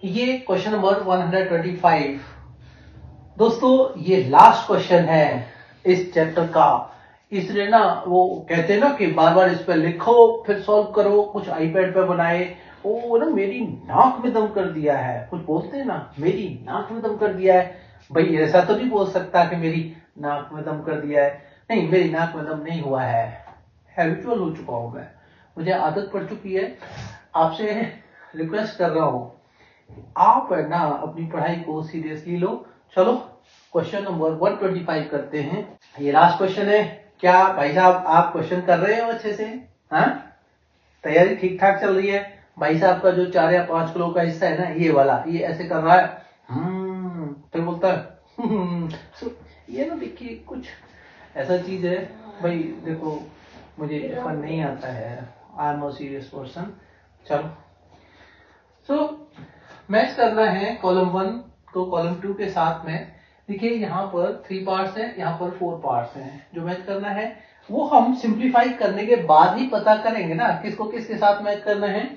ये question number 125। दोस्तों ये लास्ट क्वेश्चन है इस चैप्टर का, इसलिए ना वो कहते हैं ना कि बार बार इस पर लिखो फिर सॉल्व करो, कुछ आईपैड पे बनाए। वो ना मेरी नाक में दम कर दिया है, कुछ बोलते हैं ना मेरी नाक में दम कर दिया है। भाई ऐसा तो नहीं बोल सकता कि मेरी नाक में दम कर दिया है, नहीं मेरी नाक में दम नहीं हुआ है, हैबिचुअल हो चुका हूं मैं, मुझे आदत पड़ चुकी है। आपसे रिक्वेस्ट कर रहा हूं आप है ना अपनी पढ़ाई को सीरियसली लो। चलो क्वेश्चन नंबर 125 करते हैं। ये लास्ट क्वेश्चन है। क्या भाई साहब आप क्वेश्चन कर रहे हो अच्छे से? हाँ, तैयारी ठीक ठाक चल रही है? भाई साहब का जो 4 या 5 किलो का हिस्सा है ना, ये वाला, ये ऐसे कर रहा है, फिर बोलता है ये ना देखिए कुछ ऐसा चीज है। भाई देखो मुझे फन नहीं आता है, I am a serious person. चलो मैच करना है कॉलम 1 को कॉलम 2 के साथ में। देखिए यहाँ पर 3 पार्ट्स हैं, यहाँ पर 4 पार्ट्स हैं। जो मैच करना है वो हम सिंप्लीफाई करने के बाद ही पता करेंगे ना किसको किसके साथ मैच करना है।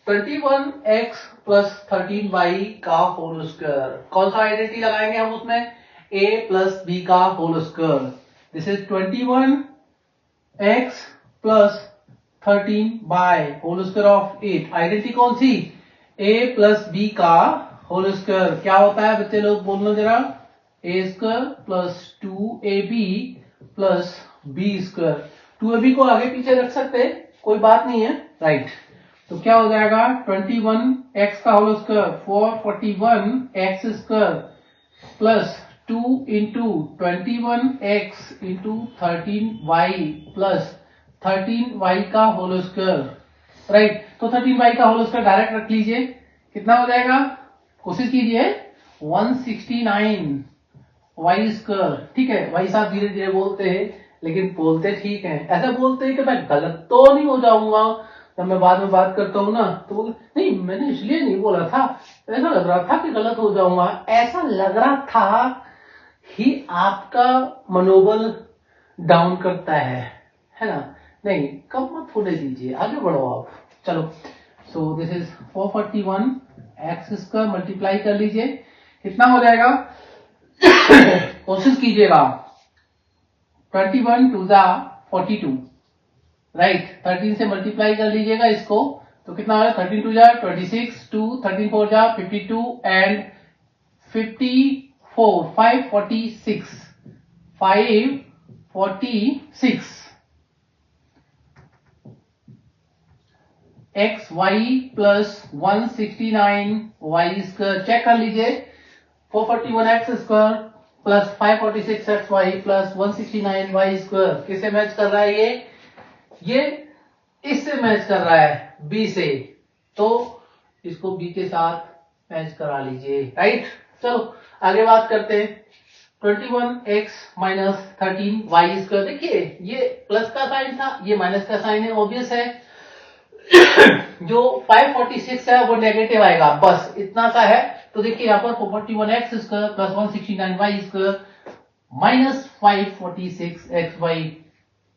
21x प्लस 13y का होल स्क्वायर, कौन सा आइडेंटिटी लगाएंगे हम उसमें? a प्लस b का whole square. This is 21x plus 13y whole square of 8। Identity कौन सी? a प्लस बी का होल स्क्वायर। क्या होता है बच्चे लोग बोलना जरा? a square plus 2ab plus B square. 2ab को आगे पीछे रख सकते हैं, कोई बात नहीं है, राइट। तो क्या हो जाएगा? 21x का whole square 441x square plus 2 into 21x into 13y plus 13y का होल स्क्वायर, राइट। तो 13y का होल स्क्वायर डायरेक्ट रख लीजिए, कितना हो जाएगा? कोशिश कीजिए 169 y स्क्वायर। ठीक है, भाई साहब धीरे धीरे बोलते हैं लेकिन बोलते ठीक है। ऐसा बोलते हैं कि मैं गलत तो नहीं हो जाऊंगा जब मैं बाद में बात करता हूं ना, तो बोल नहीं मैंने इसलिए नहीं बोला था, ऐसा लग रहा था कि गलत हो जाऊंगा। ऐसा लग रहा था ही आपका मनोबल डाउन करता है ना? नहीं कम मत होने दीजिए, आगे बढ़ो आप। चलो so this is 441 X square multiply कर लीजिए, कितना हो जाएगा? कोशिश कीजिएगा 21 टू ज़ा 42, राइट। 13 से मल्टीप्लाई कर लीजिएगा इसको, तो कितना होगा? 13 टू ज़ा 26, 2 13 4 ज़ा 52 and 54 546 546 X Y plus 169 Y square. Check कर लीजिए 441 X square plus 546 X Y plus 169 Y square किससे मैच कर रहा है? ये इससे मैच कर रहा है, बी से, तो इसको बी के साथ मैच करा लीजिए, राइट। चलो आगे बात करते हैं। 21x माइनस 13y स्क्वायर, देखिए ये प्लस का साइन था, ये माइनस का साइन है, ऑब्वियस है। जो 546 है वो नेगेटिव आएगा, बस इतना सा है। तो देखिए यहाँ पर 441x square plus 169y square minus 546xy।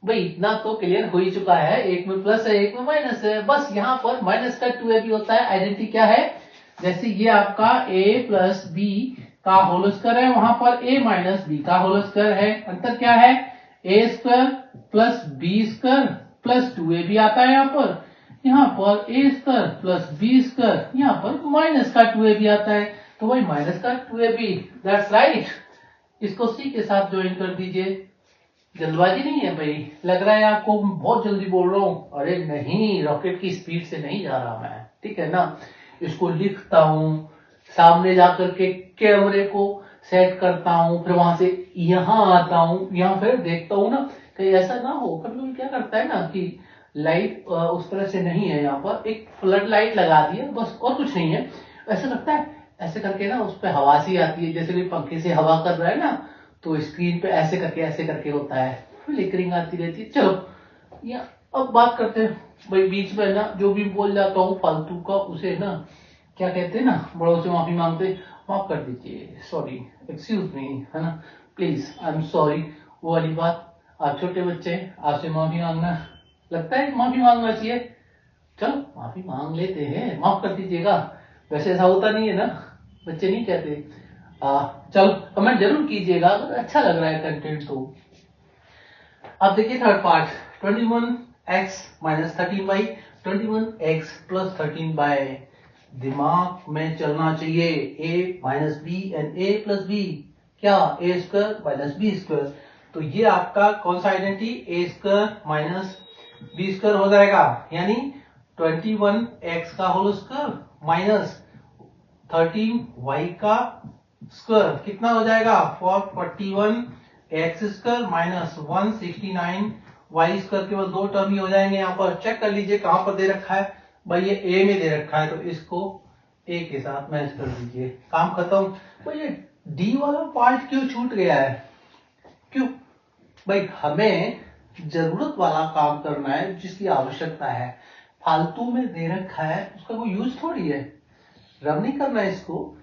भाई इतना तो क्लियर हो ही चुका है, एक में प्लस है एक में माइनस है, बस यहाँ पर माइनस का 2ab होता है। आइडेंटिटी क्या है? जैसे ये आपका a प्लस बी का होल स्क्वायर है, वहां पर a माइनस बी का होल स्क्वायर है। अंतर क्या है? a square plus B square plus 2ab आता है यहाँ पर a square plus B square, यहाँ पर माइनस का 2ab आता है। तो भाई माइनस का 2ab, दैट्स राइट। इसको सी के साथ ज्वाइन कर दीजिए। जल्दबाजी नहीं है भाई, लग रहा है आपको बहुत जल्दी बोल रहा हूं, अरे नहीं, रॉकेट की स्पीड से नहीं जा रहा मैं, ठीक है ना। इसको लिखता हूं, सामने जाकर के कैमरे को सेट करता हूं, फिर वहां से यहां आता हूं, यहां फिर देखता हूं ना कहीं ऐसा ना हो। कभी क्या करता है ना कि लाइट उस तरह से नहीं है, यहाँ पर एक फ्लड लाइट लगा दी है बस, और कुछ नहीं है। ऐसा लगता है ऐसे करके ना उस पर हवा सी आती है, जैसे कोई पंखे से हवा कर रहा है ना, तो स्क्रीन पे ऐसे करके होता है, फ्लिकरिंग आती रहती है। चलो या अब बात करते हैं भाई, बीच में ना जो भी बोल जाता हूँ फालतू का, उसे ना क्या कहते हैं ना, बड़ों से माफी मांगते, माफ कर दीजिए, सॉरी, एक्सक्यूज मी, है ना, प्लीज आई एम सॉरी। वो वाली बात, आप छोटे बच्चे आपसे माफी मांगना लगता है माफी मांगना चाहिए, चलो माफी मांग लेते हैं, माफ कर दीजिएगा। वैसे ऐसा होता नहीं है ना, बच्चे नहीं कहते। चलो कमेंट जरूर कीजिएगा अगर अच्छा लग रहा है कंटेंट तो। अब देखिए third part, 21x minus 13y, 21x plus 13y। दिमाग में चलना चाहिए, a minus B and a plus B, क्या a square minus B square. तो ये आपका कौन सा identity, a square minus B square हो जाएगा, यानी 21x का होल स्क्वायर माइनस 13y का स्क्वायर कितना हो जाएगा, 441x square minus 169y square. केवल दो टर्म ही हो जाएंगे। यहाँ पर चेक कर लीजिए कहां पर दे रखा है भाई, ये a में दे रखा है तो इसको a के साथ मैच कर दीजिए, काम खत्म। भाई ये d वाला पार्ट क्यों छूट गया है, क्यों भाई, हमें जरूरत वाला काम करना है जिसकी आवश्यकता है। फालतू में दे रखा है उसका कोई यूज थोड़ी है, रब नहीं करना है इसको।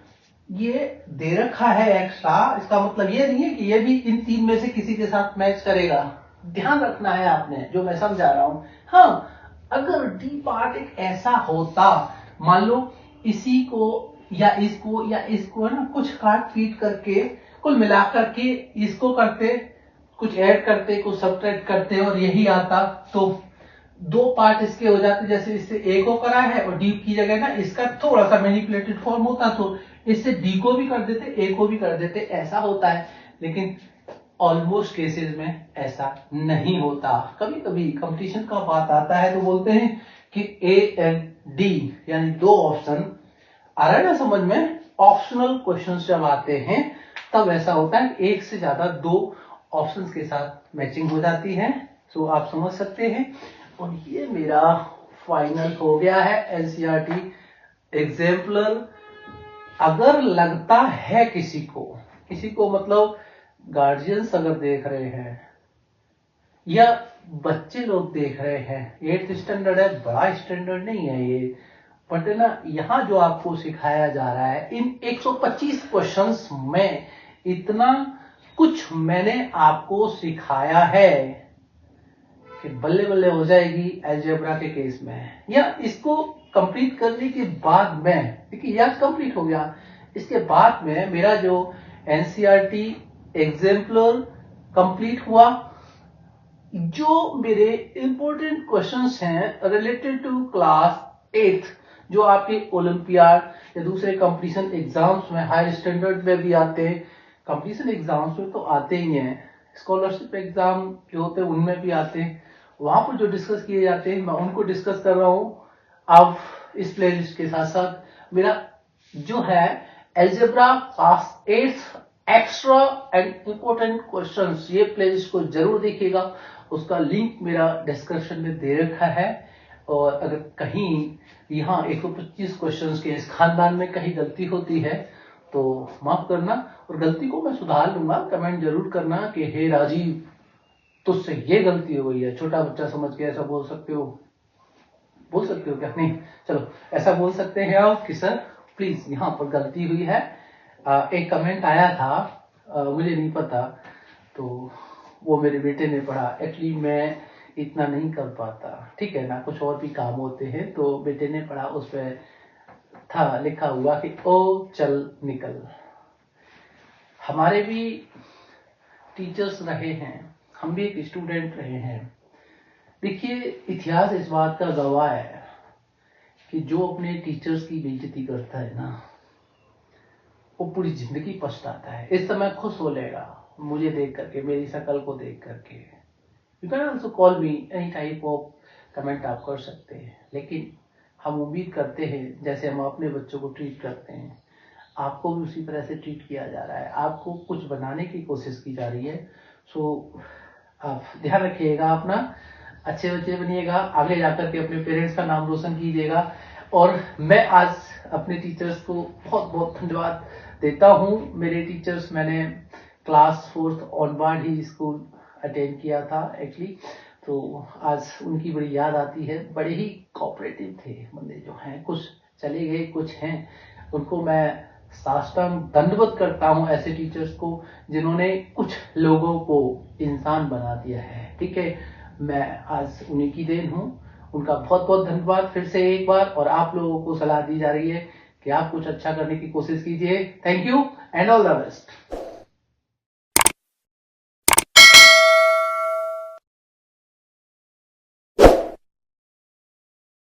ये दे रखा है एक्स्ट्रा, इसका मतलब ये नहीं है कि ये भी इन तीन में से किसी के साथ मैच करेगा। ध्यान रखना है आपने जो मैं समझा रहा हूं। हाँ, अगर डी पार्ट एक ऐसा होता, मान लो इसी को या इसको ना कुछ काट पीट करके कुल मिलाकर के इसको करते, कुछ ऐड करते, कुछ सब्ट्रैक्ट करते और यही आता, तो दो पार्ट इसके हो जाते। जैसे इससे ए को करा है और डी की जगह ना इसका थोड़ा सा मैनिपुलेटेड फॉर्म होता, तो इससे डी को भी कर देते, ए को भी कर देते, ऐसा होता है। लेकिन ऑलमोस्ट केसेस में ऐसा नहीं होता। कभी कभी कंपटीशन का बात आता है तो बोलते हैं कि ए एंड डी यानी दो ऑप्शन आ रहा है ना समझ में। ऑप्शनल क्वेश्चंस जब आते हैं तब ऐसा होता है एक से ज्यादा दो ऑप्शंस के साथ मैचिंग हो जाती है। सो आप समझ सकते हैं। और ये मेरा फाइनल हो गया है एनसीईआरटी एग्जाम्पलर। अगर लगता है किसी को मतलब गार्जियंस अगर देख रहे हैं या बच्चे लोग देख रहे हैं, 8th स्टैंडर्ड है, बड़ा स्टैंडर्ड नहीं है ये, बट ना यहाँ जो आपको सिखाया जा रहा है इन 125 क्वेश्चंस में इतना कुछ मैंने आपको सिखाया है कि बल्ले बल्ले हो जाएगी अलजेब्रा के केस में। या इसको कंप्लीट करने के बाद में, देखिए याद कंप्लीट हो गया, इसके बाद में मेरा जो एनसीईआरटी एग्जाम्पलर कंप्लीट हुआ, जो मेरे इंपॉर्टेंट क्वेश्चंस हैं रिलेटेड टू क्लास 8th जो आपके ओलंपियाड या दूसरे कंपटीशन एग्जाम्स में, हायर स्टैंडर्ड में भी आते हैं, कंपटीशन एग्जाम्स में तो आते ही हैं, स्कॉलरशिप एग्जाम जो होते हैं उनमें भी आते हैं, वहां पर जो डिस्कस किए जाते हैं मैं उनको डिस्कस कर रहा हूं। अब इस प्लेलिस्ट के साथ साथ मेरा जो है algebra class 8th extra and important questions, ये प्लेलिस्ट को जरूर देखिएगा, उसका लिंक मेरा डिस्क्रिप्शन में दे रखा है। और अगर कहीं यहाँ 125 क्वेश्चंस के इस खानदान में कहीं गलती होती है तो माफ करना, और गलती को मैं सुधार लूंगा। कमेंट जरूर करना कि हे राजीव तुझसे ये गलती हो गई है, छोटा बच्चा समझ के ऐसा बोल सकते हो क्या? नहीं, चलो ऐसा बोल सकते हैं आप कि सर प्लीज यहाँ पर गलती हुई है। एक कमेंट आया था, मुझे नहीं पता, तो वो मेरे बेटे ने पढ़ा। एक्चुअली मैं इतना नहीं कर पाता, ठीक है ना, कुछ और भी काम होते हैं, तो बेटे ने पढ़ा, उस पर था लिखा हुआ कि ओ चल निकल। हमारे भी टीचर्स रहे हैं, हम भी एक स्टूडेंट रहे हैं। देखिए इतिहास इस बात का गवाह है कि जो अपने टीचर्स की बेइज्जती करता है ना, वो पूरी जिंदगी पछताता है। इस समय खुश हो लेगा मुझे देख करके, मेरी शक्ल को देख करके। You can also call me any type of comment आप कर सकते हैं, लेकिन हम उम्मीद करते हैं जैसे हम अपने बच्चों को ट्रीट करते हैं आपको भी उसी तरह से ट्रीट किया जा रहा है, आपको कुछ बनाने की कोशिश की जा रही है। सो आप ध्यान रखिएगा अपना, अच्छे बच्चे बनिएगा, आगे जाकर के अपने पेरेंट्स का नाम रोशन कीजिएगा। और मैं आज अपने टीचर्स को बहुत बहुत धन्यवाद देता हूं। मेरे टीचर्स, मैंने क्लास 4th ऑनवर्ड ही स्कूल अटेंड किया था एक्चुअली, तो आज उनकी बड़ी याद आती है। बड़े ही कोऑपरेटिव थे बंदे जो हैं, कुछ चले गए कुछ हैं, उनको मैं साष्टांग दंडवत करता हूं ऐसे टीचर्स को जिन्होंने कुछ लोगों को इंसान बना दिया है। ठीक है, मैं आज उन्हीं की देन हूं, उनका बहुत बहुत धन्यवाद फिर से एक बार। और आप लोगों को सलाह दी जा रही है कि आप कुछ अच्छा करने की कोशिश कीजिए। Thank you and all the best.